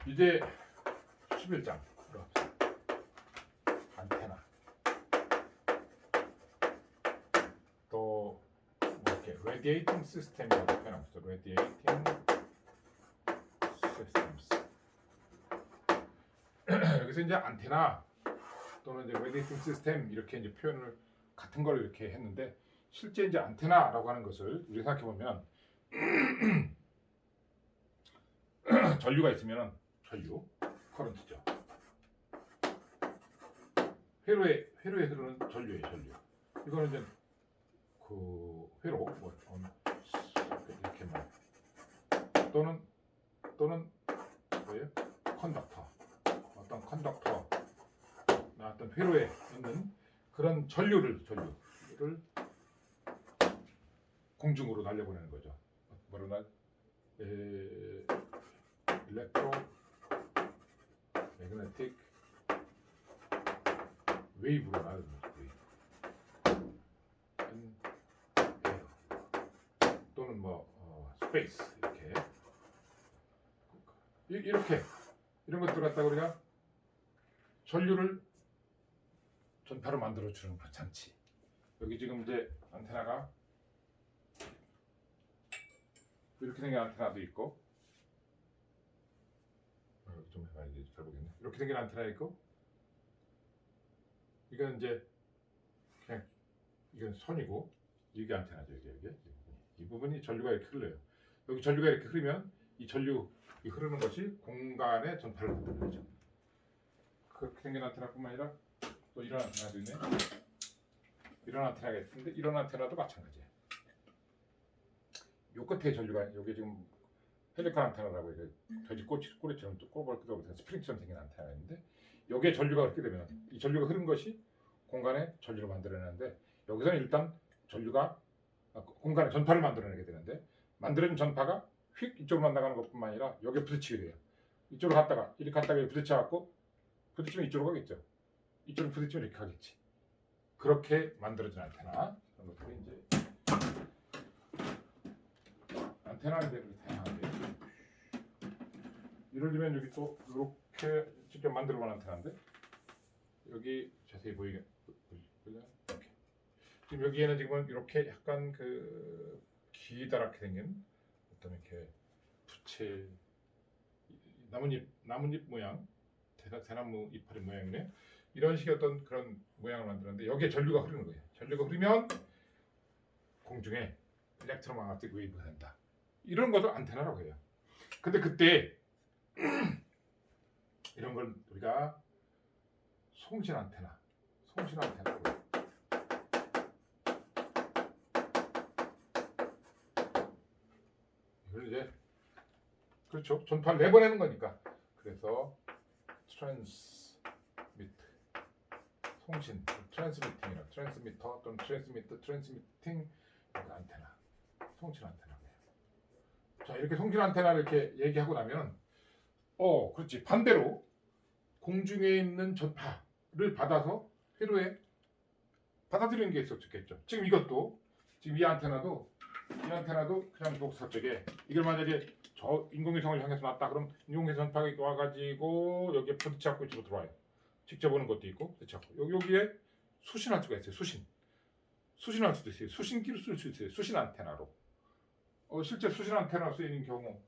이제 11장 안테나 또 뭐 이렇게 radiating system이라고 표현하고 있어. radiating systems. 여기서 이제 안테나 또는 이제 radiating system 이렇게 이제 표현을 같은 걸 이렇게 했는데 실제 이제 안테나라고 하는 것을 우리 생각해 보면 전류가 있으면 전류, 커런트죠. 회로에 흐르는 전류예요, 전류. 이거는 이제 그 회로 뭐 이렇게 또는 뭐예요? 컨덕터. 어떤 컨덕터, 어떤 회로에 있는 그런 전류를 공중으로 날려보내는 거죠. 뭐라 일렉트로 매그네틱 웨이브로 나르는 거죠. 또는 뭐 스페이스 이렇게 이런 것들 갖다가 우리가 전류를 전파로 만들어 주는 그런 장치. 여기 지금 이제 안테나가 이렇게 생긴 안테나도 있고, 좀 해봐야지 잘 보겠네. 이렇게 생긴 안테나 있고, 이건 이제 그냥 이건 선이고, 이게 안테나죠. 이게 이 부분이 전류가 이렇게 흘러요. 여기 전류가 이렇게 흐르면 이 전류 흐르는 것이 공간에 전파를 만드는 거죠. 그렇게 생긴 안테나뿐만 아니라 또 이런 안테나도 있네. 이런 안테나가 있는데 이런 안테나도 마찬가지예요. 요 끝에 전류가 여기 지금 헬리칼 안테나라고 이제 돼지 꼬리처럼 또 꼬불꼬불 스프링처럼 생긴 안테나가 있는데 여기에 전류가 그렇게 되면 이 전류가 흐른 것이 공간에 전류를 만들어내는데 여기서는 일단 전류가 공간에 전파를 만들어내게 되는데 만들어진 전파가 휙 이쪽으로 나가는 것뿐만 아니라 여기에 부딪히게 돼요. 이쪽으로 갔다가 이렇게 갔다가 부딪혀갖고 부딪히면 이쪽으로 가겠죠. 이쪽으로 부딪히면 이렇게 가겠지. 그렇게 만들어진 안테나 그런 것들이 이제 안테나인데 다양한데 예를 들면 여기 또 이렇게 직접 만들어본 안테나인데 여기 자세히 보이게 이렇게. 지금 여기에는 지금 이렇게 약간 그 기다랗게 생긴 어떤 이렇게 부채 나뭇잎 모양 대나무 이파리 모양이네. 이런 식의 어떤 그런 모양을 만들었는데 여기에 전류가 흐르는 거예요. 전류가 흐르면 공중에 일렉트로마그네틱 웨이브가 된다. 이런 것을 안테나라고 해요. 근데 그때 이런 걸 우리가 송신 안테나라고 해요. 이걸 이제 그렇죠. 전파를 내보내는 거니까. 그래서 송신, 트랜스미팅이라 트랜스미터 또는 트랜스미팅 안테나, 송신 안테나예요. 자, 이렇게 송신 안테나를 이렇게 얘기하고 나면, 그렇지. 반대로 공중에 있는 전파를 받아서 회로에 받아들이는 게 있었겠죠. 지금 지금 이 안테나도 그냥 녹색쪽에 이걸 만약에 저 인공위성을 향해서 놨다 그럼 인공위성 전파가 와가지고 여기에 부딪혀갖고 이쪽으로 들어와요. 직접 오는 것도 있고 부딪혀갖고 여기에 수신할 수가 있어요. 수신할 수도 있어요. 수신기를 쓸 수 있어요. 수신 안테나로. 실제 수신 안테나 쓰이는 경우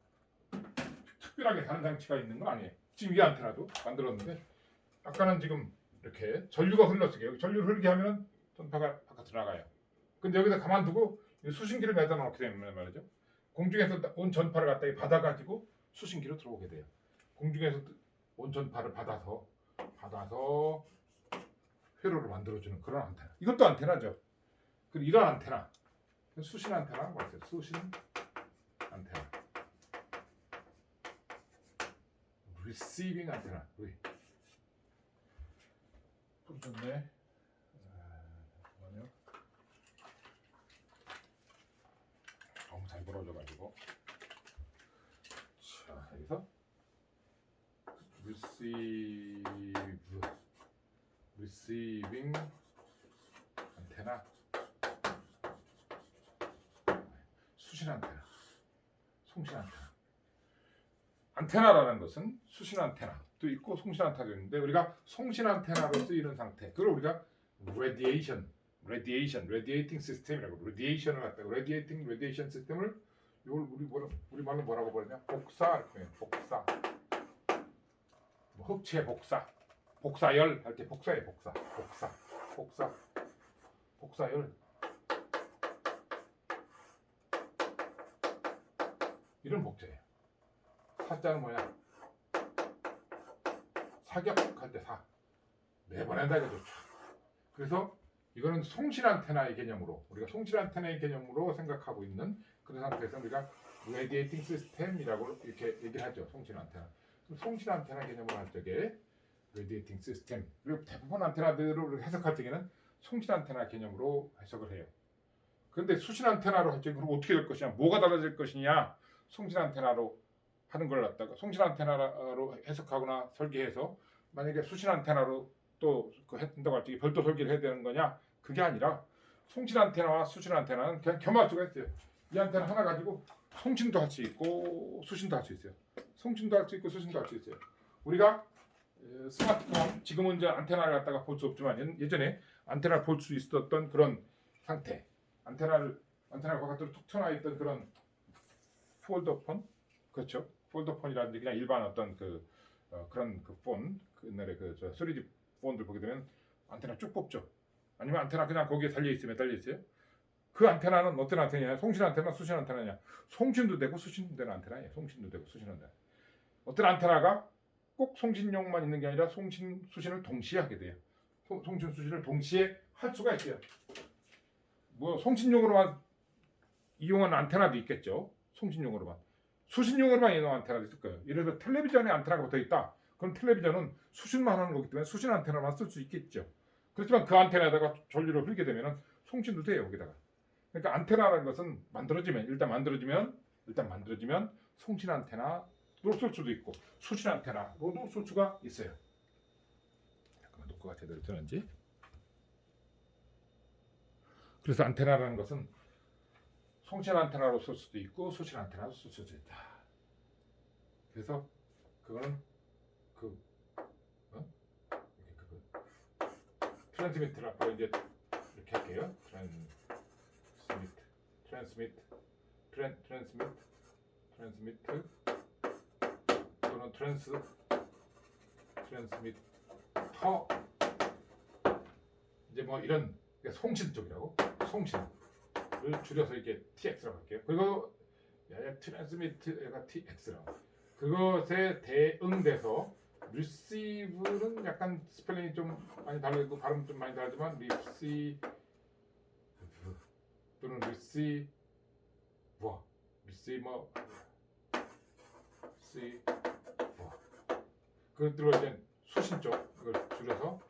특별하게 다른 장치가 있는 건 아니에요. 지금 이 안테나도 만들었는데 아까는 지금 이렇게 전류가 흘렀어요. 여기 전류를 흐르게 하면 전파가 바깥으로 나가요. 근데 여기다 가만두고 수신기를 매다 놓게 되면 말이죠. 공중에서 온 전파를 갖다 받아가지고 수신기로 들어오게 돼요. 공중에서 온 전파를 받아서 회로를 만들어주는 그런 안테나. 이것도 안테나죠. 그리고 이런 안테나, 수신 안테나라고 하죠. 수신 안테나. 리시빙 안테나. 부르셨네. 잠깐만요. 너무 잘 벌어져가지고. 자, 여기서 receiving 안테나, 수신 안테나, 송신 안테나. 안테나라는 것은 수신 안테나도 있고 송신 안테나도 있는데 우리가 송신 안테나로 쓰이는 상태 그걸 우리가 radiating 시스템이라고 radiation을 갖다가 radiation 시스템을 이걸 우리 말로 뭐라고 부르냐 복사 이렇게 해요. 복사 뭐 흡체 복사열 할 때 복사해 복사열 이런 복제예요. 사자는 뭐냐? 사격할 때 사. 내보낸다 이거죠. 그래서 이거는 송신 안테나의 개념으로 우리가 송신 안테나의 개념으로 생각하고 있는 그런 상태에서 우리가 레디에이팅 시스템이라고 이렇게 얘기를 하죠. 송신 안테나. 송신 안테나 개념으로 할 적에 레디에이팅 시스템 그리고 대부분 안테나들을 해석할 적에는 송신 안테나 개념으로 해석을 해요. 그런데 수신 안테나로 할 적에 그럼 어떻게 될 것이냐? 뭐가 달라질 것이냐? 송신 안테나로 하는 걸 갖다가 송신 안테나로 해석하거나 설계해서 만약에 수신 안테나로 또 한다고 할 적에 별도 설계를 해야 되는 거냐? 그게 아니라 송신 안테나와 수신 안테나는 그냥 겸할 수가 있어요. 이 안테나 하나 가지고 송신도 할 수 있고 수신도 할 수 있어요. 송신도 할 수 있고 수신도 할 수 있어요. 우리가 스마트폰 지금은 이제 안테나를 갖다가 볼 수 없지만 예전에 안테나를 볼 수 있었던 그런 상태 안테나가 바깥으로 툭 튀어나와 있던 그런 폴더폰 그렇죠. 폴더폰이라든지 그냥 일반 어떤 그런 폰 옛날에 3D 폰들 보게 되면 안테나 쭉 뽑죠. 아니면 안테나 그냥 거기에 달려 있어요. 그 안테나는 어떤 안테나냐? 송신 안테나, 수신 안테나냐? 송신도 되고 수신도 되는 안테나예요. 송신도 되고 수신도 되는. 어떤 안테나가 꼭 송신용만 있는 게 아니라 송신, 수신을 동시에 하게 돼요. 송신, 수신을 동시에 할 수가 있어요. 뭐 송신용으로만 이용하는 안테나도 있겠죠. 송신용으로만. 수신용으로만 이용하는 안테나도 있을 거예요. 예를 들어 텔레비전에 안테나가 붙어 있다. 그럼 텔레비전은 수신만 하는 거기 때문에 수신 안테나만 쓸 수 있겠죠. 그렇지만 그 안테나에다가 전류를 흘리게 되면 송신도 돼요. 거기다가. 그러니까 안테나라는 것은 일단 만들어지면 송신 안테나로 쓸 수도 있고 수신 안테나로도 쓸 수가 있어요. 잠깐만 녹화가 제대로 되는지. 그래서 안테나라는 것은 송신 안테나로 쓸 수도 있고 수신 안테나로 쓸 수도 있다. 그래서 그거는 트랜스미트를 앞으로 이제 이렇게 할게요. 트랜스미트 또는 트랜스미터 이제 뭐 이런 송신 쪽이라고 송신을 줄여서 이렇게 TX라고 할게요. 그리고 트랜스미트가 TX라고 그것에 대응돼서 receive는 약간 스펠링이 좀 많이 다르고 발음 좀 많이 다르지만 receive 또는 receiver 그걸 들어올 땐 수신 쪽 그걸 줄여서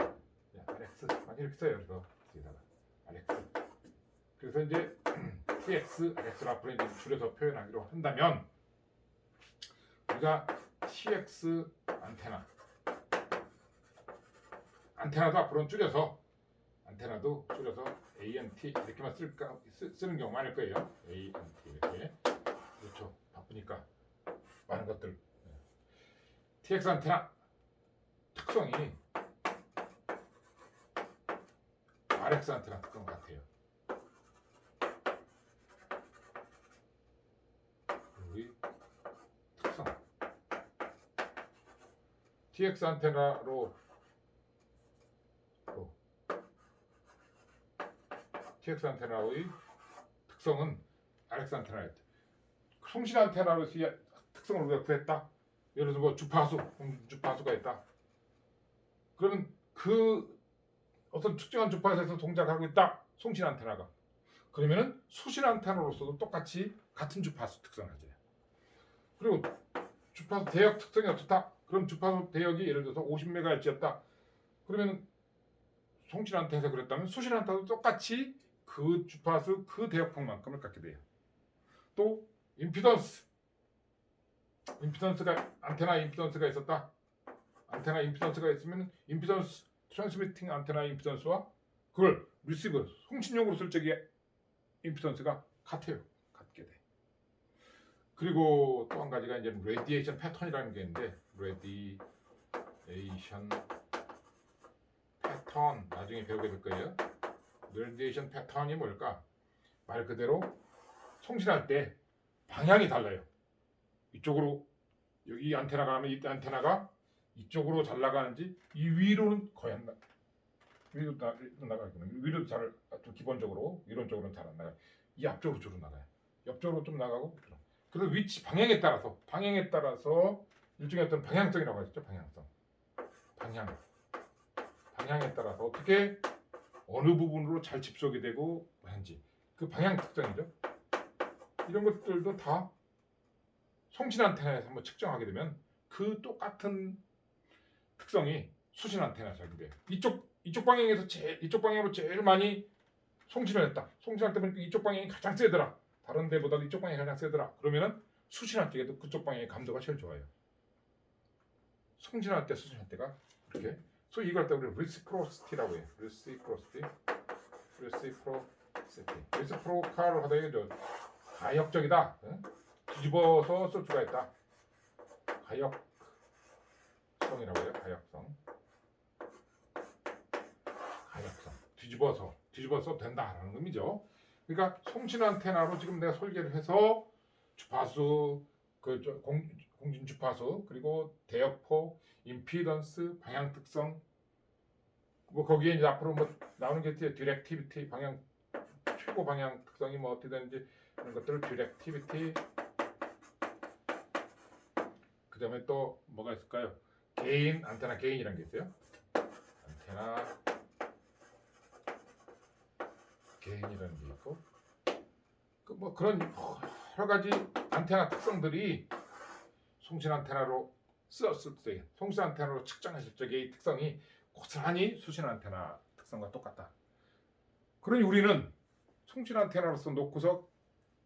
RX 많이 이렇게 써요. 그래서 뒤에다가 RX 그래서 이제 TX, RX로 앞으로 이제 줄여서 표현하기로 한다면 우리가 TX 안테나도 앞으로는 줄여서 ANT 이렇게만 쓰는 경우 많을 거예요. ANT 이렇게 그렇죠. 바쁘니까 많은 것들. TX 안테나 특성이 RX 안테나 특성 같아요. 우리 특성 TX 안테나로 TX 안테나의 특성은 RX 안테나였다. 송신 안테나로 특성을 우리가 구했다. 예를 들어 뭐 주파수가 있다. 그러면 그 어떤 특정한 주파수에서 동작하고 있다. 송신 안테나가. 그러면은 수신 안테나로서도 똑같이 같은 주파수 특성을 가져요. 그리고 주파수 대역 특성이 어떻다? 그럼 주파수 대역이 예를 들어서 50MHz였다. 그러면 송신 안테나에서 그랬다면 수신 안테나도 똑같이 그 주파수 그 대역폭만큼을 갖게 돼요. 또 안테나 임피던스가 있었다. 안테나 임피던스가 있으면 임피던스 트랜스미팅 안테나 임피던스와 그걸 리시버 송신용으로 쓸 적에 임피던스가 같게 돼. 그리고 또 한 가지가 이제 레디에이션 패턴이라는 게 있는데 레디에이션 패턴 나중에 배우게 될 거예요. 레디에이션 패턴이 뭘까? 말 그대로 송신할 때 방향이 달라요. 이쪽으로 여기 안테나가 하면 이 안테나가 이쪽으로 잘 나가는지 이 위로는 거의 안 나. 위로 나가거든요. 위로 잘 기본적으로 이론적으로는 잘 안 나가요. 이 앞쪽으로 좀 나가요. 옆쪽으로 좀 나가고. 그래서 위치 방향에 따라서 일종의 어떤 방향성이라고 하셨죠. 방향에 따라서 어떻게 어느 부분으로 잘 집속이 되고 하는지 그 방향 특성이죠. 이런 것들도 다 송신 안테나에서 한번 측정하게 되면 그 똑같은 특성이 수신 안테나에 적용돼요. 이쪽 방향에서 이쪽 방향으로 제일 많이 송신을 했다. 송신할 때 보니까 이쪽 방향이 가장 세더라. 다른 데보다 이쪽 방향이 가장 세더라. 그러면은 수신할 때도 그쪽 방향의 감도가 제일 좋아요. 송신할 때 수신할 때가 이렇게. 소위 이걸 갖다 우리 리시프로시티라고 해요. 리시프로칼을 하다 이게 가역적이다. 뒤집어서 쓸 수가 있다. 가역성이라고 해요. 가역성. 뒤집어서 된다라는 의미죠. 그러니까 송신 안테나로 지금 내가 설계를 해서 주파수, 공진 주파수, 그리고 대역폭, 임피던스, 방향 특성, 뭐 거기에 이제 앞으로 뭐 나오는 게 디렉티비티, 방향 최고 방향 특성이 뭐 어떻게 되는지 이런 것들을 디렉티비티, 그다음에 또 뭐가 있을까요? 안테나 게인이라는 게 있어요. 안테나 게인이라는 게 있고, 뭐 그런 여러 가지 안테나 특성들이 송신 안테나로 쓰였을 때, 송신 안테나로 측정했을 적의 특성이 고스란히 수신 안테나 특성과 똑같다. 그러니 우리는 송신 안테나로서 놓고서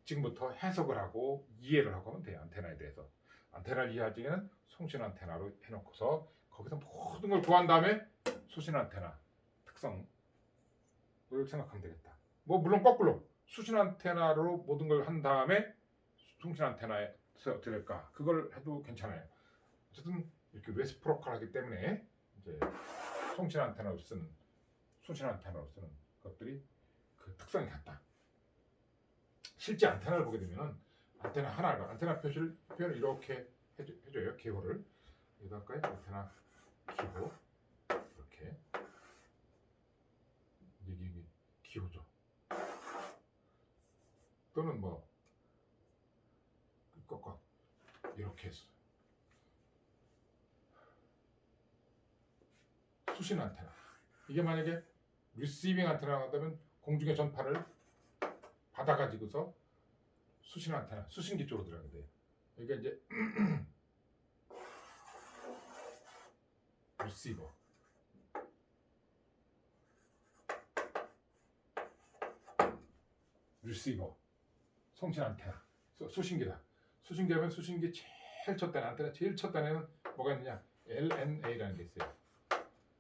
지금부터 해석을 하고 이해를 하고 하면 돼요. 안테나에 대해서. 안테나를 이해하기에는 송신 안테나로 해놓고서 거기서 모든 걸 구한 다음에 수신 안테나 특성을 생각하면 되겠다. 뭐 물론 거꾸로 수신 안테나로 모든 걸 한 다음에 송신 안테나에 어떻게 될까? 그걸 해도 괜찮아요. 어쨌든 이렇게 레시프로칼하기 때문에 이제 수신 안테나로 쓰는 것들이 그 특성이 같다. 실제 안테나를 보게 되면은 안테나 하나가 안테나 표현을 이렇게 해줘요. 기호를 여기다 할까요? 안테나 기호 이렇게 이게 기호죠. 또는 뭐 꺾어 이렇게 했어. 수신 안테나. 이게 만약에 리시빙 안테나가 한다면 공중의 전파를 받아가지고서 수신 안테나, 수신기 쪽으로 들어가게 돼요. 이게 이제 리시버, 송신 안테나, 수신기다. 수신기라면 수신기 제일 첫 단에 안테나 제일 첫 단에는 뭐가 있느냐? LNA라는 게 있어요.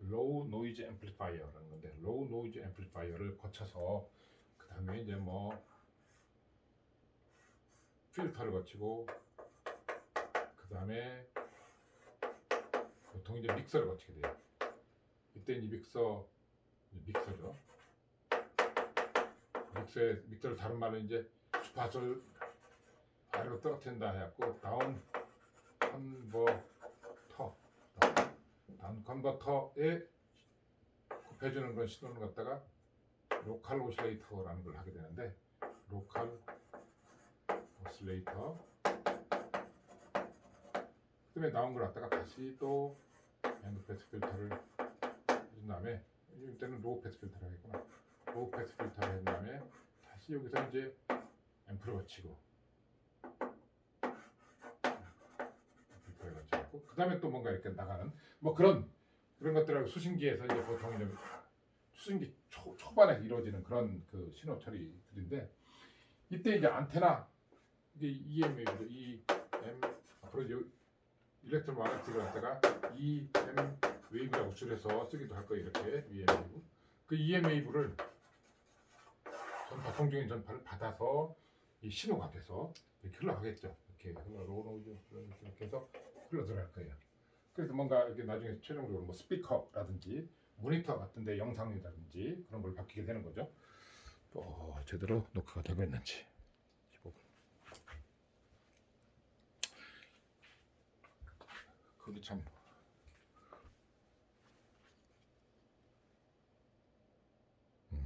Low Noise Amplifier라는 건데, Low Noise Amplifier를 거쳐서 그 다음에 이제 뭐 필터를 거치고 그 다음에 보통 이제 믹서를 거치게 돼요. 이때 이 믹서죠. 믹서를 다른 말로 이제 주파수를 아래로 떨어뜨린다 해갖고 다운 컨버터에 곱해주는 그런 신호를 갖다가 로컬 오실레이터라는 걸 하게 되는데, 로컬 오실레이터 그다음에 나온 걸 갖다가 다시 또 밴드 패스 필터를 해준 다음에, 이때는 로우 패스 필터를 하겠구나. 로우 패스 필터를 해준 다음에 다시 여기서 이제 앰프를 거치고 그 다음에 또 뭔가 이렇게 나가는 뭐 그런 것들하고 수신기에서 이제 보통 이제 수신기 초반에 이루어지는 그런 그 신호 처리들인데, 이때 이제 안테나 이게 EM 앞으로 일렉트로 마그네틱을 갖다가 EM 웨이브라고 줄여서 쓰기도 할 거예요. 이렇게 EM 웨이브. 그 EM 웨이브를 공중의 전파를 받아서 이 신호가 돼서 이렇게 흘러가겠죠. 이렇게 로우 노이즈 이렇게 해서 흘러 들어갈 거예요. 그래서 뭔가 이렇게 나중에 최종적으로 뭐 스피커라든지 모니터 같은데 영상이라든지 그런 걸 바뀌게 되는 거죠. 또 제대로 녹화가 되고 있는지 15분. 그게 참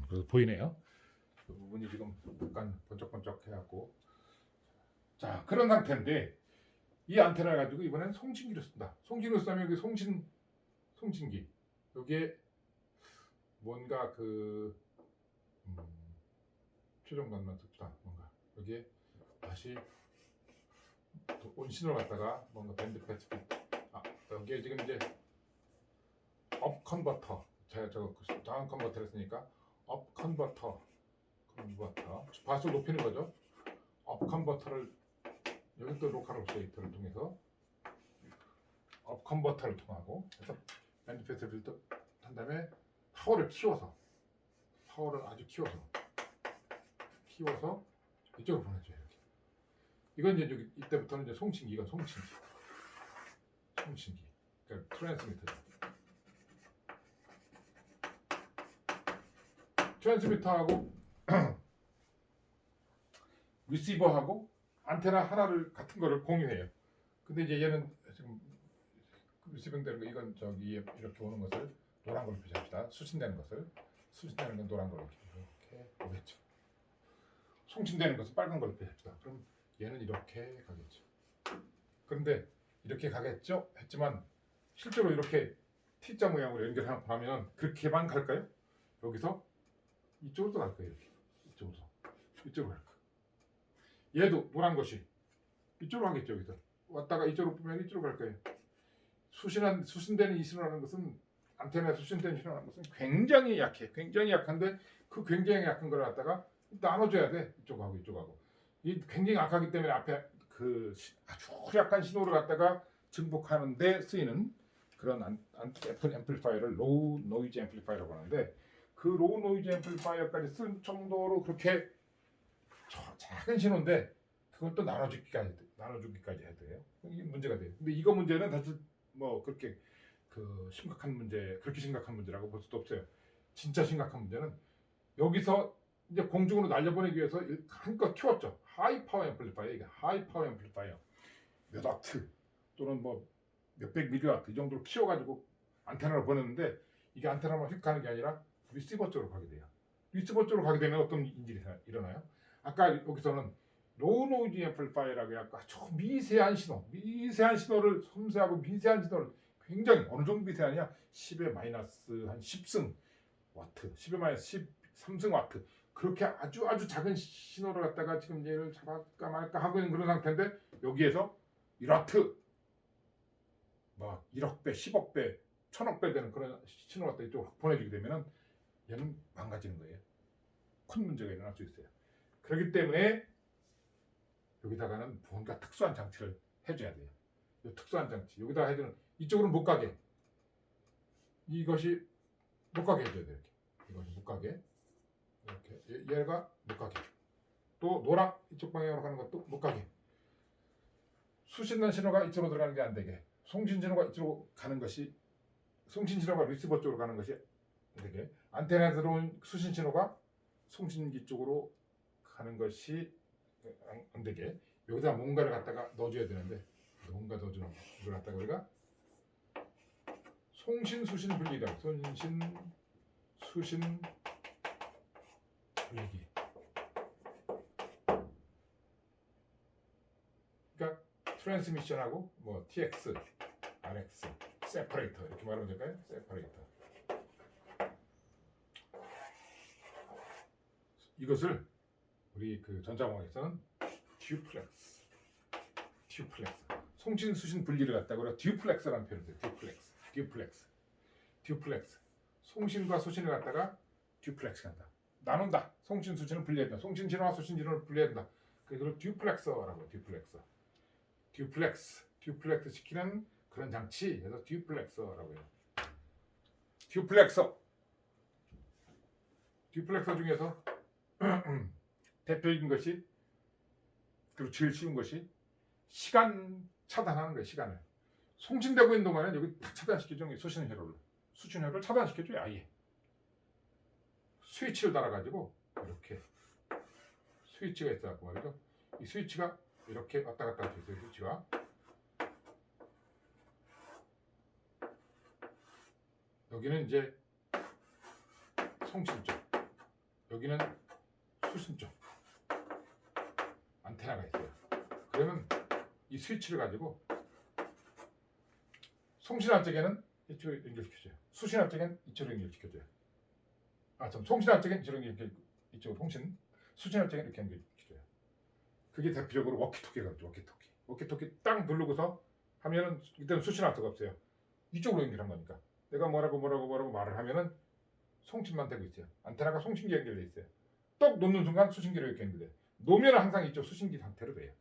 그래서 보이네요. 그 부분이 지금 약간 번쩍번쩍 해갖고 자 그런 상태인데 이 안테나 가지고 이번엔 송신기를 쓴다. 송신기를 쓰면 여기 송신기 여기에 뭔가 그 최종 단만 씁시다. 뭔가 여기에 다시 온신을 갖다가 뭔가 밴드 패스 여기에 지금 이제 업 컨버터 제가 저 다운 컨버터를 했으니까 업 컨버터 바스 높이는 거죠. 업 컨버터를 여기 또 로컬 옵시에이터를 통해서 업 컨버터를 통하고 그래서 밴드 패스 필터 한 다음에 파워를 아주 키워서 이쪽으로 보내줘요. 이렇게. 이건 이제 여기 이때부터는 이제 송신기. 그러니까 트랜스미터. 트랜스미터하고 리시버하고 안테나 하나를 같은 거를 공유해요. 근데 이제 얘는 지금 리시빙 되는 거 이건 저기 이렇게 오는 것을 노란 걸로 표시합시다. 수신되는 건 노란 걸로 이렇게 오겠죠. 송신되는 것은 빨간 걸로 표시합시다. 그럼 얘는 이렇게 가겠죠. 그런데 이렇게 가겠죠? 했지만 실제로 이렇게 T자 모양으로 연결하면 그렇게만 갈까요? 여기서 이쪽으로 갈 거예요. 이쪽으로 갈 거예요. 얘도 노란 것이 이쪽으로 가겠죠. 여기서 왔다가 이쪽으로 보면 이쪽으로 갈 거예요. 수신되는 이 신호라는 것은 안테나에 수신되는 신호라는 것은 굉장히 약한데 그 굉장히 약한 걸 갖다가 나눠줘야 돼. 이쪽하고 이 굉장히 약하기 때문에 앞에 그 아주 약한 신호를 갖다가 증폭하는데 쓰이는 그런 앰플리파이어를 로우 노이즈 앰플리파이어라고 하는데 그 로우 노이즈 앰플리파이어까지 쓸 정도로 그렇게 작은 신호인데 그걸 또 나눠주기까지 해야 돼요. 이게 문제가 돼요. 근데 이거 문제는 사실 뭐 그렇게 심각한 문제라고 볼 수도 없어요. 진짜 심각한 문제는 여기서 이제 공중으로 날려보내기 위해서 한껏 키웠죠. 하이 파워 앰플리파이어. 이게 하이 파워 앰플리파이어 몇 와트 또는 뭐 몇백 밀리와트 이 정도로 키워가지고 안테나로 보냈는데 이게 안테나만 휙 가는 게 아니라 리시버 쪽으로 가게 돼요. 리시버 쪽으로 가게 되면 어떤 일이 일어나요? 아까 여기서는 로우 노이즈 앰플리파이어라고 해서 아주 미세한 신호를 섬세하고 미세한 신호를 굉장히 어느 정도 미세하냐 10의 마이너스 한 10승 와트 10의 마이너스 13승 와트 그렇게 아주 작은 신호를 갖다가 지금 얘를 잡을까 말까 하고 있는 그런 상태인데 여기에서 1와트 막 1억 배, 10억 배, 1000억 배 되는 그런 신호를 갖다 이쪽으로 보내주게 되면은 얘는 망가지는 거예요. 큰 문제가 일어날 수 있어요. 그렇기 때문에 여기다가는 뭔가 특수한 장치를 해줘야 돼요. 이 특수한 장치 여기다가 해주는 이쪽으로는 못 가게 이것이 못 가게 해줘야 돼요. 이것이 못 가게 이렇게 얘가 못 가게 또 노랑 이쪽 방향으로 가는 것도 못 가게 수신난 신호가 이쪽으로 들어가는 게 안 되게 송신 신호가 이쪽으로 가는 것이 송신 신호가 리시버 쪽으로 가는 것이 안 되게 안테나에 들어온 수신 신호가 송신기 쪽으로 가는 것이 안 되게 여기다 뭔가를 갖다가 넣어줘야 되는데 뭔가 넣어주는 걸 갖다가 우리가 송신 수신 분리다. 송신 수신 분리기. 그러니까 트랜스미션하고 뭐 TX, RX, 세퍼레이터 이렇게 말하면 될까요? 세퍼레이터. 이것을 우리 그 전자공학에서는 듀플렉스 송신 수신 분리를 갖다가 우리가 듀플렉스라는 표현을 써요. 듀플렉스 송신과 수신을 갖다가 듀플렉스 한다. 나눈다. 송신 수신을 분리한다. 송신 진화와 수신 진화를 분리한다. 그래서 듀플렉서라고 해요. 듀플렉스 시키는 그런 장치. 그래서 듀플렉서라고 해요. 듀플렉서 중에서 대표적인 것이 그리고 제일 쉬운 것이 시간 차단하는 거예요. 시간을. 송신되고 있는 동안에 여기 다 차단시켜줘. 수신회로를 차단시켜줘요. 아예. 스위치를 달아가지고 이렇게 스위치가 있어갖고 말이죠. 이 스위치가 이렇게 왔다 갔다 할 수 있어요. 스위치가. 여기는 이제 송신 쪽, 여기는 수신 쪽 안테나가 있어요. 그러면 이 스위치를 가지고 송신할 적에는 이쪽으로 연결시켜줘요. 수신할 적에는 이쪽으로 연결시켜줘요. 송신할 적에는 이쪽으로 송신, 수신할 적에는 이렇게 연결시켜줘요. 그게 대표적으로 워키토키가 있죠. 워키토키 딱 누르고서 하면은 이때는 수신할 수가 없어요. 이쪽으로 연결한 거니까. 내가 뭐라고 말을 하면은 송신만 되고 있어요. 안테나가 송신기에 연결돼 있어요. 똑 놓는 순간 수신기로 이렇게 연결돼요. 놓으면 항상 이쪽 수신기 상태로 돼요.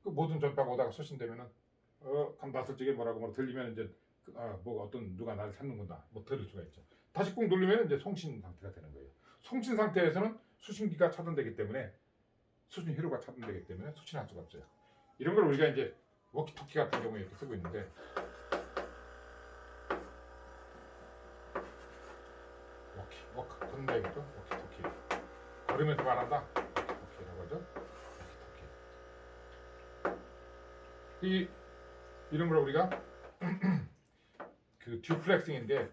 그 모든 전파가 오다가 수신되면은 감다슬 쪽에 뭐라고 들리면 이제 뭐 어떤 누가 나를 찾는구나 뭐 들을 수가 있죠. 다시 꾹 누르면 이제 송신 상태가 되는 거예요. 송신 상태에서는 수신기가 차단되기 때문에 수신 회로가 차단되기 때문에 수신할 수가 없어요. 이런 걸 우리가 이제 워키토키 같은 경우에 이렇게 쓰고 있는데 워크 건네겠죠. 워키토키 걸으면서 말한다. 워키토키라고 하죠. 워키토키. 이런 걸 우리가 그 듀플렉싱인데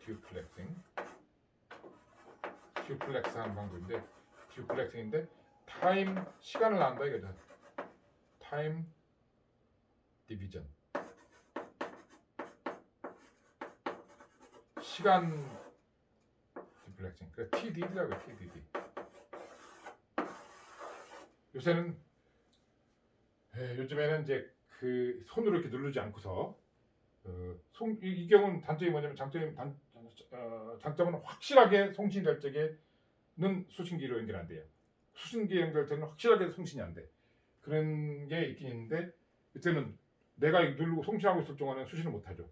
듀플렉스 하는 방법인데 듀플렉싱인데 타임 시간을 낳는다 이거죠. 타임 디비전 시간 듀플렉싱. 그러니까 TDD라고 해요. TDD. 요즘에는 이제 그 손으로 이렇게 누르지 않고서 이 경우는 단점이 뭐냐면 장점은 확실하게 송신이 될 적에는 수신기로 연결 안 돼요. 수신기 연결 때는 확실하게 송신이 안 돼. 그런 게 있긴 있는데 이때는 내가 누르고 송신하고 있을 동안에는 수신을 못 하죠.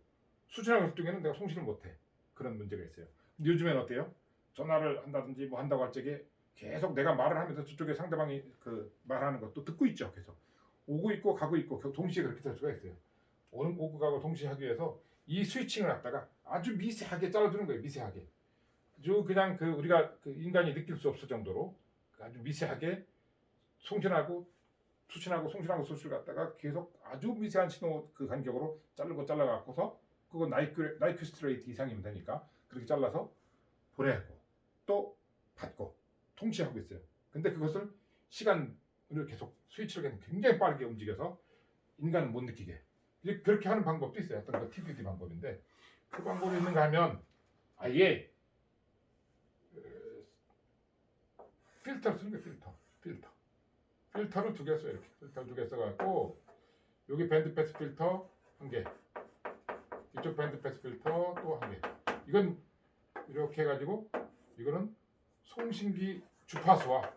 수신하고 있을 동안에는 내가 송신을 못 해. 그런 문제가 있어요. 근데 요즘에는 어때요? 전화를 한다든지 뭐 한다고 할 적에 계속 내가 말을 하면서 저쪽에 상대방이 그 말하는 것도 듣고 있죠. 계속 오고 있고 가고 있고 동시에 그렇게 될 수가 있어요. 오고 가고 동시에 하기 위해서 이 스위칭을 갖다가 아주 미세하게 잘라주는 거예요. 미세하게. 아주 그냥 우리가 인간이 느낄 수 없을 정도로 아주 미세하게 송신하고 송신하고 수신을 갖다가 계속 아주 미세한 신호 간격으로 자르고 잘라갖고서 그거 나이크 스트레이트 이상이면 되니까 그렇게 잘라서 보내고 또 받고 동시에 하고 있어요. 근데 그것을 시간을 계속 스위치를 굉장히 빠르게 움직여서 인간은 못 느끼게 그렇게 하는 방법도 있어요. 어떤 거 TDD 방법인데 그 방법이 있는가 하면 아예 필터를 쓰는 거예요. 필터를 두 개 써요. 이렇게 필터 두 개 써갖고 여기 밴드 패스 필터 한 개, 이쪽 밴드 패스 필터 또 한 개. 이건 이렇게 해가지고 이거는 송신기 주파수와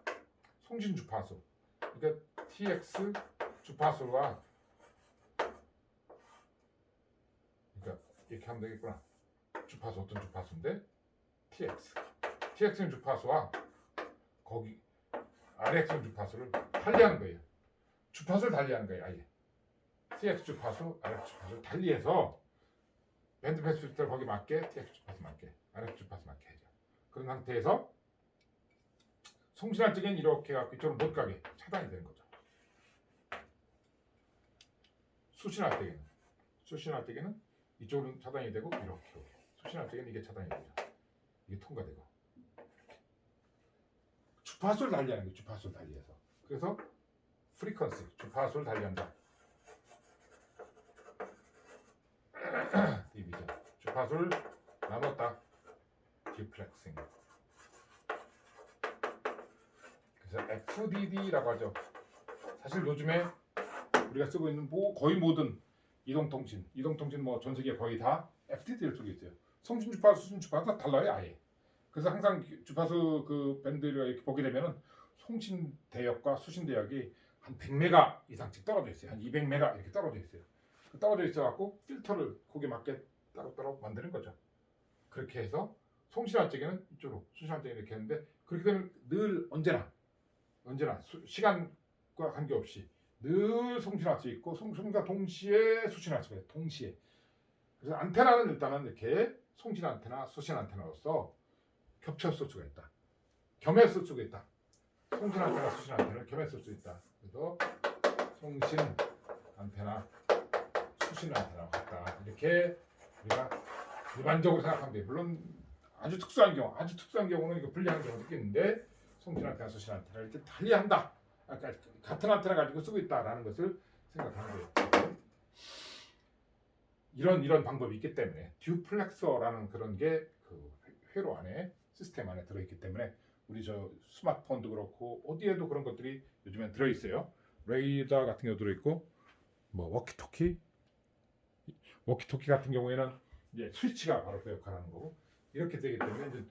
송신 주파수. 그러니까 TX 주파수와 그러니까 이렇게 하면 되겠구나. 주파수 어떤 주파수인데 TX는 주파수와 거기 RX는 주파수를 달리하는 거예요. 주파수를 달리하는 거예요. 아예 TX 주파수, RX 주파수를 달리해서 밴드 패스 필터를 거기 맞게 TX 주파수 맞게 RX 주파수 맞게 해줘. 그런 상태에서 송신할 적엔 이렇게 갖고 이쪽으로 못 가게 차단이 되는 거죠. 수신할 때에는 이쪽으로 차단이 되고 이렇게 수신할 때에는 이게 차단이 되죠. 이게 통과되고 주파수를 달리하는 거예요. 주파수를 달리해서 그래서 프리퀀시 주파수를 달리한다. 디비전 주파수를 나눴다. 듀플렉싱. 그래서 FDD라고 하죠. 사실 요즘에 우리가 쓰고 있는 거의 모든 이동통신 뭐 전 세계 거의 다 FDD를 쓰고 있어요. 송신 주파수, 수신 주파수 다 달라요 아예. 그래서 항상 주파수 밴드를 이렇게 보게 되면은 송신 대역과 수신 대역이 한 100메가 이상씩 떨어져 있어요. 한 200메가 이렇게 떨어져 있어요. 떨어져 있어갖고 필터를 거기에 맞게 따로따로 만드는 거죠. 그렇게 해서 송신할 적에는 이쪽으로, 수신할 적에는 이렇게 했는데 그렇게 되면 늘 언제나 시간과 관계없이 늘 송신할 수 있고 송신과 동시에 수신할 수 있어요. 동시에. 그래서 안테나는 일단은 이렇게 송신 안테나, 수신 안테나로서 겹쳐 쓸 수가 있다. 겸해 쓸 수가 있다. 송신 안테나, 수신 안테나를 겸해 쓸 수 있다. 그래서 송신 안테나, 수신 안테나와 같다. 이렇게 우리가 일반적으로 생각하면 돼. 물론 아주 특수한 경우는 이거 불리한 경우도 있겠는데 송신 안테나, 수신 안테나를 이렇게 달리한다. 아까 같은 안테나 가지고 쓰고 있다라는 것을 생각하는 거예요. 이런 방법이 있기 때문에 듀플렉서라는 그런 게 그 회로 안에 시스템 안에 들어있기 때문에 우리 저 스마트폰도 그렇고 어디에도 그런 것들이 요즘엔 들어있어요. 레이더 같은 경우 들어있고 뭐 워키토키 같은 경우에는 이제 스위치가 바로 그 역할을 하는 거고 이렇게 되기 때문에 이제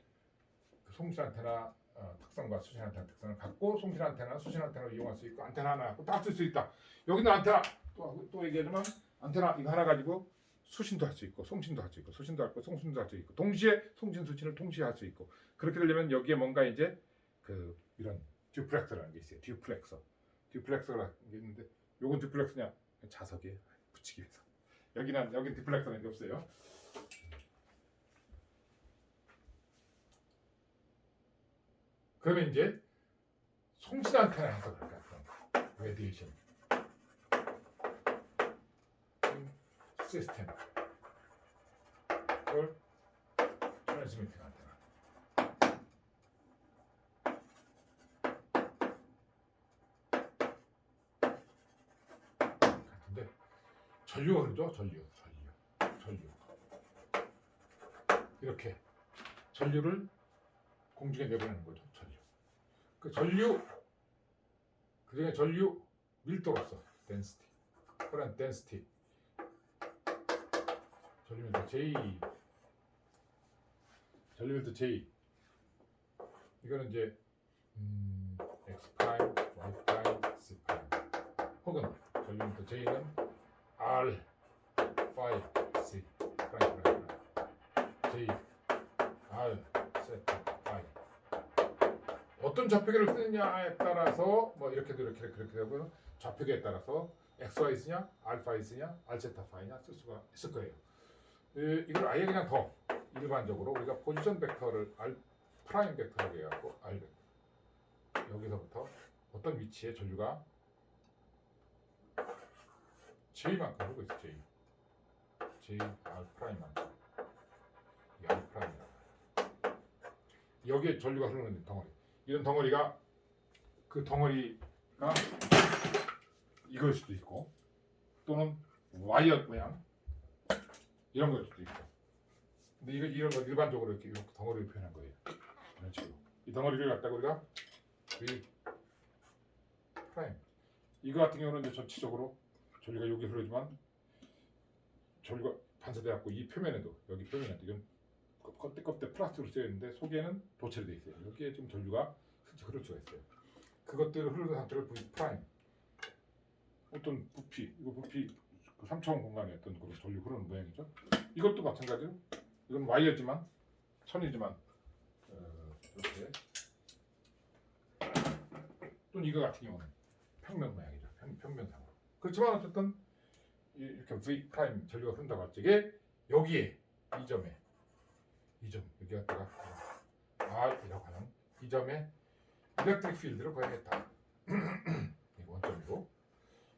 송신 안테나 특성과 수신 안테나 특성을 갖고 송신 안테나, 수신 안테나를 이용할 수 있고 안테나 하나 갖고 다 쓸 수 있다. 여기는 안테나 또 얘기하지만 안테나 이거 하나 가지고 수신도 할 수 있고 송신도 할 수 있고 수신도 할 수 있고 송신도 할 수 있고 동시에 송신 수신을 동시에 할 수 있고 그렇게 되려면 여기에 뭔가 이제 그 이런 듀플렉서라는 게 있어요. 듀플렉서가 있는데 요건 듀플렉서냐 자석에 붙이기 위해서 여기 듀플렉서는 게 없어요. 그러면 이제 송신 안테나 해서 그럴까 그럼 레디에이션 시스템 걸 트랜스미팅 안테나 같은데 전류가 그러죠. 전류 이렇게 전류를 공중에 내보내는 거죠. 그 중에 전류 밀도로서 density, current density, 전류밀도 J, 이거는 이제 X 프라임, Y 프라임, C 프라임, 혹은 전류밀도 J는 R, Y, C 프라임, J, R, 세타, Y. 어떤 좌표계를 쓰느냐에 따라서 뭐 이렇게도 이렇게 되고요. 좌표계에 따라서 XY 쓰냐, 알파 쓰냐, 알제타 파이냐 쓸 수가 있을 거예요. 이걸 아예 그냥 더 일반적으로 우리가 포지션 벡터를 R 프라임 벡터라고 해갖고 R 벡터 여기서부터 어떤 위치에 전류가 J만큼 흐르고 있어. J R 프라임만큼 이 R 프라임이라고 여기에 전류가 흐르는 덩어리 이런 덩어리가 그 덩어리가 이걸 수도 있고 또는 와이어 모양 이런 걸 수도 있고 근데 이런 거 일반적으로 이렇게 덩어리를 표현한 거예요. 이런 식으로 이 덩어리를 갖다가 우리가 V 프라임 이거 같은 경우는 이제 전체적으로 전류가 여기 흐르지만 전류가 반사돼갖고 이 표면에도 여기 표면에도 이건 껍데 플라스틱으로 쓰여 있는데 속에는 도체로 되어 있어요. 여기에 좀 전류가 슬쩍 흐를 수가 있어요. 그것들을 흐르는 상태를 V 프라임 어떤 부피 이거 부피 그 3차원 공간에 어떤 그런 전류 흐르는 모양이죠. 이것도 마찬가지로 이건 와이어지만 천이지만 이렇게 또는 이거 같은 경우는 평면 모양이죠. 평면상으로 그렇지만 어쨌든 이렇게 V 프라임 전류가 흐른다고 할 적에 여기에 이 점에 여기 갖다가 R이라고 하는 이 점에 일렉트릭 필드를 구해야겠다. 이거 원점이고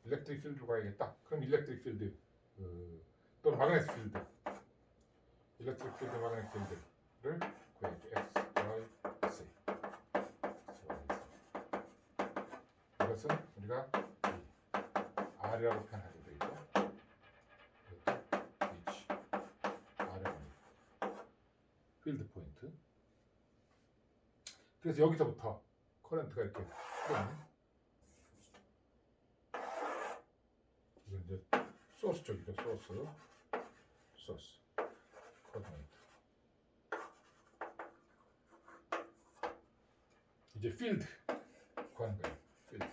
일렉트릭 필드를 구해야겠다. 그럼 일렉트릭 필드 또는 마그네틱 필드 일렉트릭 필드, 마그네틱 필드를 구해야죠. X, Y, Z 이것은 우리가 R이라고 표현하게 되죠. H, R이라고 필드 포인트. 그래서 여기서부터 커런트가 이렇게 흐르는 이건 이제 소스 쪽이죠. 소스 코디네이터. 이제 필드 구하는 거예요. 필드.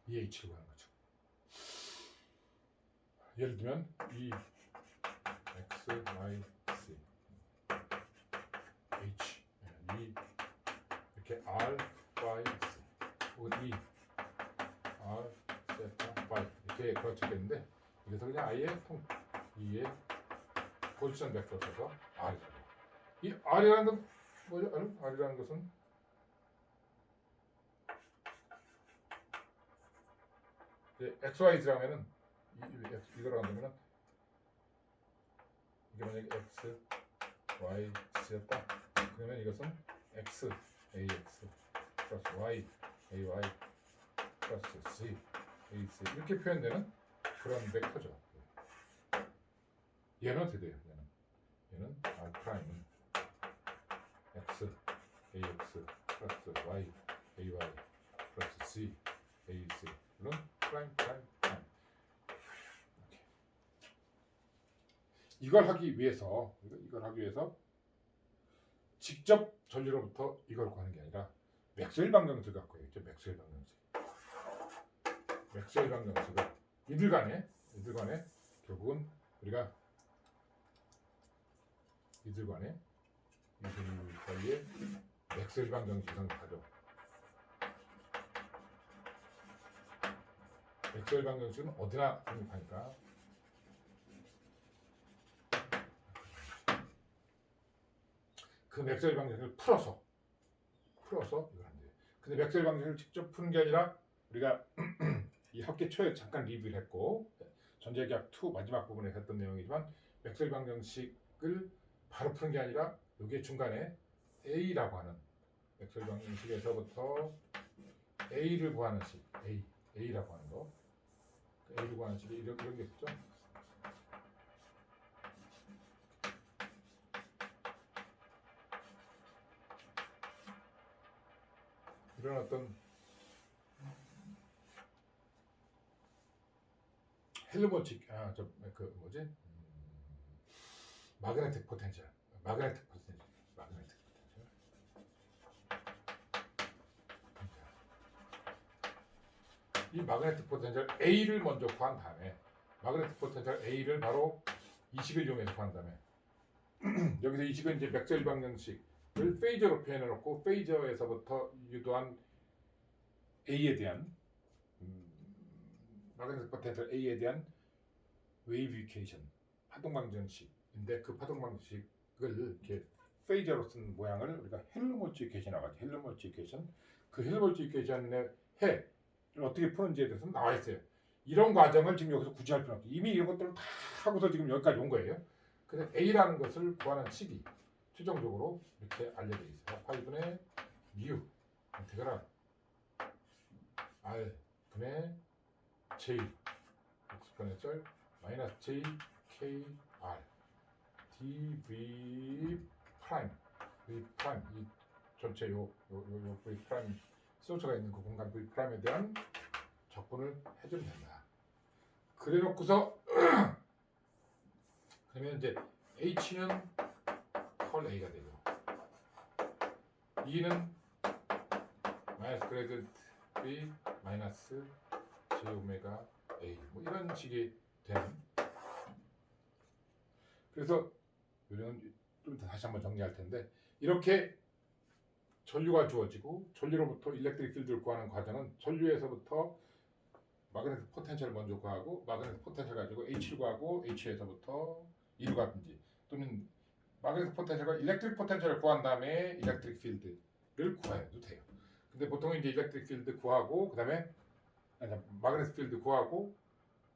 EH를 구하는 거죠. 예를 들면 E, X, Y, Z E 이렇게 R, Y, 혹은 E, R, 세타, Y 이렇게 걸쳐있는데 여기서 그냥 아예 E의 포지션 벡터 써서 R이라고. 이 R이라는 건 뭐죠? R이라는 것은 이제 XYZ라면은 이거라고 한다면은 이게 만약에 X, Y, Z였다. 그러면 이것은 X, AX 플러스 Y, AY 플러스 Z, AC 이렇게 표현되는 그런 벡터죠. 얘는 어떻게 돼요? 얘는 R 프라임은 X, AX 플러스 Y, AY 플러스 Z, AC 이런 프라임. 이걸 하기 위해서 직접 전류로부터 이걸 구하는 게 아니라 맥스웰 방정식을 갖고 있죠. 맥스웰 방정식을 이들 간에 결국은 우리가 이들 사이에 맥스웰 방정식을 생각하죠. 맥스웰 방정식은 어디나 생각하니까 그 맥스웰 방정식을 풀어서 이걸 한대요. 근데 맥스웰 방정식을 직접 푸는 게 아니라 우리가 이 학기 초에 잠깐 리뷰를 했고 전자기학 2 마지막 부분에 했던 내용이지만 맥스웰 방정식을 바로 푸는 게 아니라 여기 중간에 A라고 하는 맥스웰 방정식에서부터 A를 구하는 식, A라고 하는 거, A를 구하는 식이 이런 게 있죠. 이런 어떤 헬르몬식 마그네틱 포텐셜 이 마그네틱 포텐셜 A를 먼저 구한 다음에 마그네틱 포텐셜 A를 바로 이 식을 이용해서 구한 다음에 여기서 이 식은 이제 맥스웰 방정식을 페이저로 표현해 놓고 페이저에서부터 유도한 A에 대한 마그네틱 포텐셜 A에 대한 웨이브 이퀘이션 파동 방정식인데 그 파동 방정식을 이렇게 페이저로 쓴 모양을 우리가 헬름홀츠 이퀘이션이라고 하죠. 헬름홀츠 이퀘이션. 그 헬름홀츠 이퀘이션의 어떻게 푸는지에 대해서는 나와 있어요. 이런 과정을 지금 여기서 굳이 할 필요 없고 이미 이런 것들을 다 하고서 지금 여기까지 온 거예요. 그래서 A라는 것을 구하는 식이 최종적으로 이렇게 알려져 있어요. 8분의 mu 인테그랄 R 분의 J 익스포넨셜 마이너스 J K R dV 프라임 V 프라임 이 전체 요 V 프라임 소스가 있는 그 공간 V 프라임에 대한 적분을 해주면 된다. 그래 놓고서 그러면 이제 H는 컬 A가 되고 E는 마이너스 그레이드 V 마이너스 J 오메가 A 뭐 이런 식이 되는. 그래서 우리는 좀 다시 한번 정리할 텐데 이렇게 전류가 주어지고 전류로부터 일렉트릭 필드를 구하는 과정은 전류에서부터 마그네틱 포텐셜을 먼저 구하고 마그네틱 포텐셜 가지고 H를 구하고 H에서부터 E를 가든지 또는 마그네틱 포텐셜과 일렉트릭 포텐셜을 구한 다음에 일렉트릭 필드를 구해도 돼요. 근데 보통 이제 일렉트릭 필드 구하고 그다음에 마그네틱 필드 구하고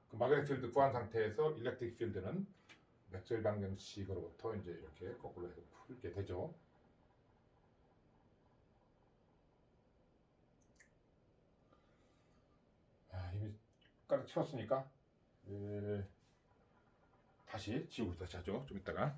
그 마그네틱 필드 구한 상태에서 일렉트릭 필드는 맥스웰 방정식으로부터 이제 이렇게 거꾸로 해서 풀게 되죠. 이미 가득 채웠으니까 다시 지우고 다시 하죠. 좀 이따가.